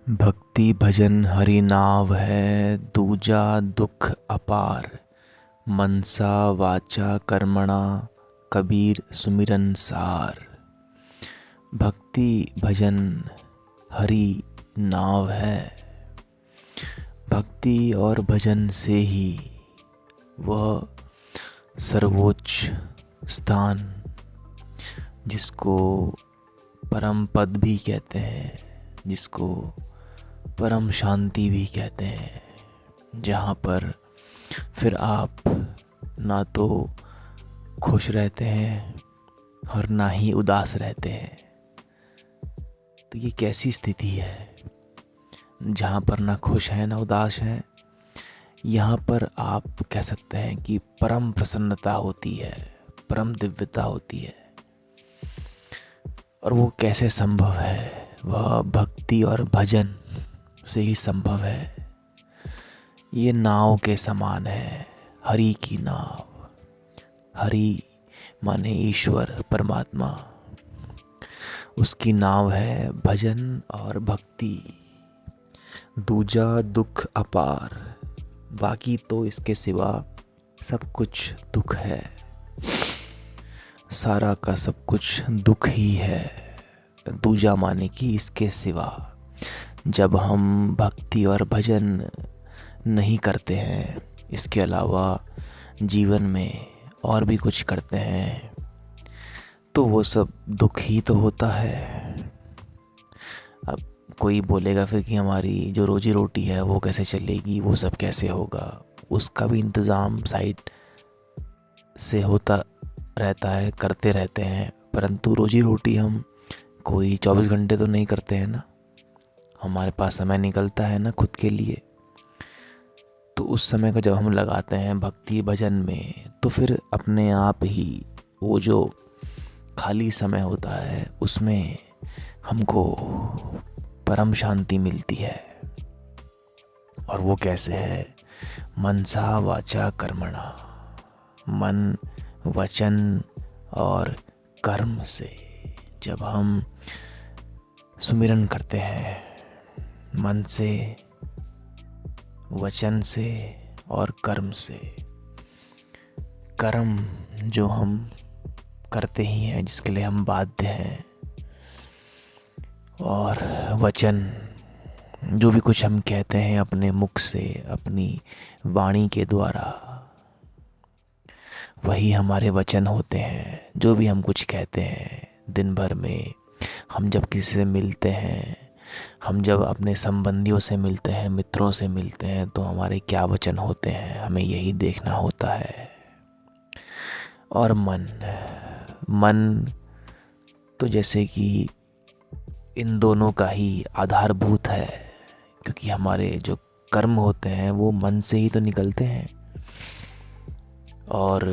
भक्ति भजन हरि नाव है, दूजा दुख अपार। मनसा वाचा कर्मणा, कबीर सुमिरन सार। भक्ति भजन हरि नाव है। भक्ति और भजन से ही वह सर्वोच्च स्थान, जिसको परम पद भी कहते हैं, जिसको परम शांति भी कहते हैं, जहाँ पर फिर आप ना तो खुश रहते हैं और ना ही उदास रहते हैं। तो ये कैसी स्थिति है जहाँ पर ना खुश है ना उदास है। यहाँ पर आप कह सकते हैं कि परम प्रसन्नता होती है, परम दिव्यता होती है। और वो कैसे संभव है? वह भक्ति और भजन से ही संभव है। ये नाव के समान है, हरि की नाव। हरि माने ईश्वर परमात्मा, उसकी नाव है भजन और भक्ति। दूजा दुख अपार, बाकी तो इसके सिवा सब कुछ दुख है। सारा का सब कुछ दुख ही है। दूजा माने कि इसके सिवा। जब हम भक्ति और भजन नहीं करते हैं, इसके अलावा जीवन में और भी कुछ करते हैं, तो वो सब दुख ही तो होता है। अब कोई बोलेगा फिर कि हमारी जो रोजी रोटी है वो कैसे चलेगी, वो सब कैसे होगा। उसका भी इंतज़ाम साइड से होता रहता है, करते रहते हैं। परंतु रोजी रोटी हम कोई 24 घंटे तो नहीं करते हैं ना। हमारे पास समय निकलता है ना खुद के लिए। तो उस समय को जब हम लगाते हैं भक्ति भजन में, तो फिर अपने आप ही वो जो खाली समय होता है उसमें हमको परम शांति मिलती है। और वो कैसे है? मनसा वाचा कर्मणा, मन वचन और कर्म से। जब हम सुमिरन करते हैं मन से, वचन से और कर्म से। कर्म जो हम करते ही हैं, जिसके लिए हम बाध्य हैं, और वचन जो भी कुछ हम कहते हैं अपने मुख से, अपनी वाणी के द्वारा, वही हमारे वचन होते हैं। जो भी हम कुछ कहते हैं दिन भर में, हम जब किसी से मिलते हैं, हम जब अपने संबंधियों से मिलते हैं, मित्रों से मिलते हैं, तो हमारे क्या वचन होते हैं, हमें यही देखना होता है। और मन तो जैसे कि इन दोनों का ही आधारभूत है, क्योंकि हमारे जो कर्म होते हैं वो मन से ही तो निकलते हैं। और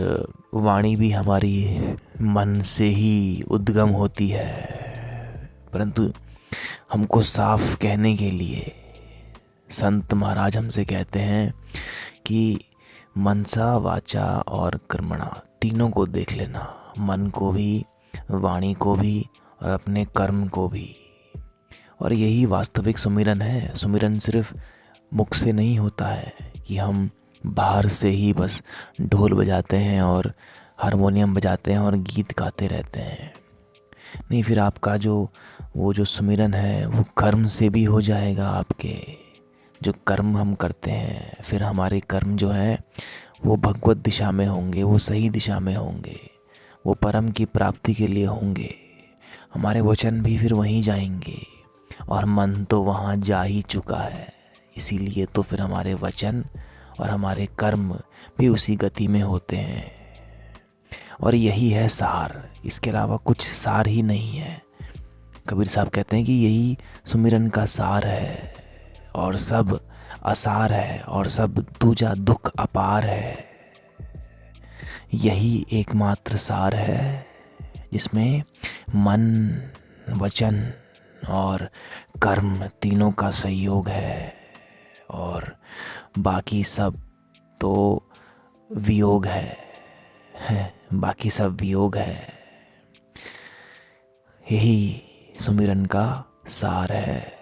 वाणी भी हमारी मन से ही उद्गम होती है। परंतु हमको साफ कहने के लिए संत महाराज हमसे कहते हैं कि मनसा वाचा और कर्मणा, तीनों को देख लेना। मन को भी, वाणी को भी और अपने कर्म को भी। और यही वास्तविक सुमिरन है। सुमिरन सिर्फ मुख से नहीं होता है कि हम बाहर से ही बस ढोल बजाते हैं और हारमोनियम बजाते हैं और गीत गाते रहते हैं। नहीं, फिर आपका वो जो सुमिरन है वो कर्म से भी हो जाएगा। आपके जो कर्म हम करते हैं, फिर हमारे कर्म जो हैं वो भगवत दिशा में होंगे, वो सही दिशा में होंगे, वो परम की प्राप्ति के लिए होंगे। हमारे वचन भी फिर वहीं जाएंगे, और मन तो वहाँ जा ही चुका है। इसीलिए तो फिर हमारे वचन और हमारे कर्म भी उसी गति में होते हैं। और यही है सार, इसके अलावा कुछ सार ही नहीं है। कबीर साहब कहते हैं कि यही सुमिरन का सार है, और सब असार है, और सब दूजा दुख अपार है। यही एकमात्र सार है जिसमें मन, वचन और कर्म तीनों का संयोग है। और बाकी सब तो वियोग है। बाकी सब वियोग है। यही सुमिरन का सार है।